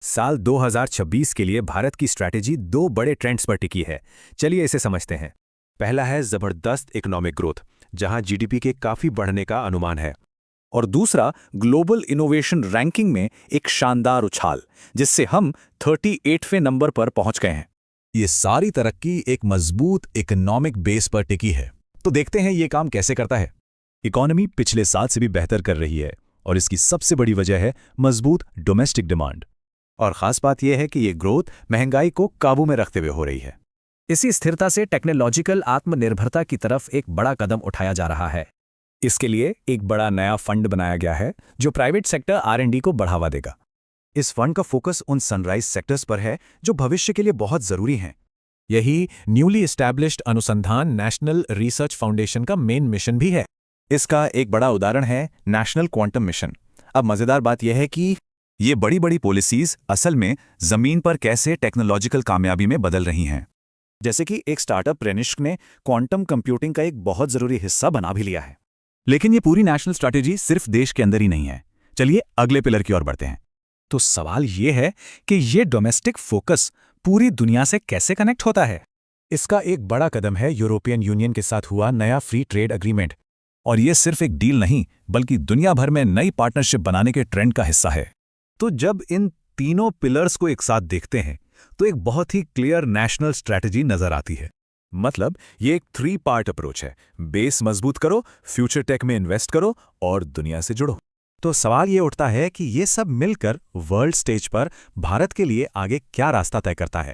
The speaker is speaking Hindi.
साल 2026 के लिए भारत की स्ट्रैटेजी दो बड़े ट्रेंड्स पर टिकी है। चलिए इसे समझते हैं। पहला है जबरदस्त इकोनॉमिक ग्रोथ, जहां जीडीपी के काफी बढ़ने का अनुमान है। और दूसरा ग्लोबल इनोवेशन रैंकिंग में एक शानदार उछाल, जिससे हम 38वें नंबर पर पहुंच गए हैं। ये सारी तरक्की एक मजबूत इकोनॉमिक बेस पर टिकी है। तो देखते हैं ये काम कैसे करता है। इकोनॉमी पिछले साल से भी बेहतर कर रही है और इसकी सबसे बड़ी वजह है मजबूत डोमेस्टिक डिमांड। और खास बात यह है कि ये ग्रोथ महंगाई को काबू में रखते हुए हो रही है। इसी स्थिरता से टेक्नोलॉजिकल आत्मनिर्भरता की तरफ एक बड़ा कदम उठाया जा रहा है। इसके लिए एक बड़ा नया फंड बनाया गया है जो प्राइवेट सेक्टर आर&डी को बढ़ावा देगा। इस फंड का फोकस उन सनराइज सेक्टर्स पर है जो भविष्य के लिए बहुत जरूरी हैं। यही न्यूली एस्टैब्लिश्ड अनुसंधान नेशनल रिसर्च फाउंडेशन का मेन मिशन भी है। इसका एक बड़ा उदाहरण है नेशनल क्वांटम मिशन। अब मजेदार बात यह है कि ये बड़ी बड़ी पॉलिसीज असल में जमीन पर कैसे टेक्नोलॉजिकल कामयाबी में बदल रही हैं। जैसे कि एक स्टार्टअप रेनिस्क ने क्वांटम कंप्यूटिंग का एक बहुत जरूरी हिस्सा बना भी लिया है। लेकिन ये पूरी नेशनल स्ट्रैटेजी सिर्फ देश के अंदर ही नहीं है। चलिए अगले पिलर की ओर बढ़ते हैं। तो सवाल ये है कि ये डोमेस्टिक फोकस पूरी दुनिया से कैसे कनेक्ट होता है। इसका एक बड़ा कदम है यूरोपियन यूनियन के साथ हुआ नया फ्री ट्रेड एग्रीमेंट। और ये सिर्फ एक डील नहीं, बल्कि दुनिया भर में नई पार्टनरशिप बनाने के ट्रेंड का हिस्सा है। तो जब इन तीनों पिलर्स को एक साथ देखते हैं तो एक बहुत ही क्लियर नेशनल स्ट्रैटेजी नजर आती है। मतलब ये एक 3 पार्ट अप्रोच है। बेस मजबूत करो, फ्यूचर टेक में इन्वेस्ट करो और दुनिया से जुड़ो। तो सवाल ये उठता है कि ये सब मिलकर वर्ल्ड स्टेज पर भारत के लिए आगे क्या रास्ता तय करता है।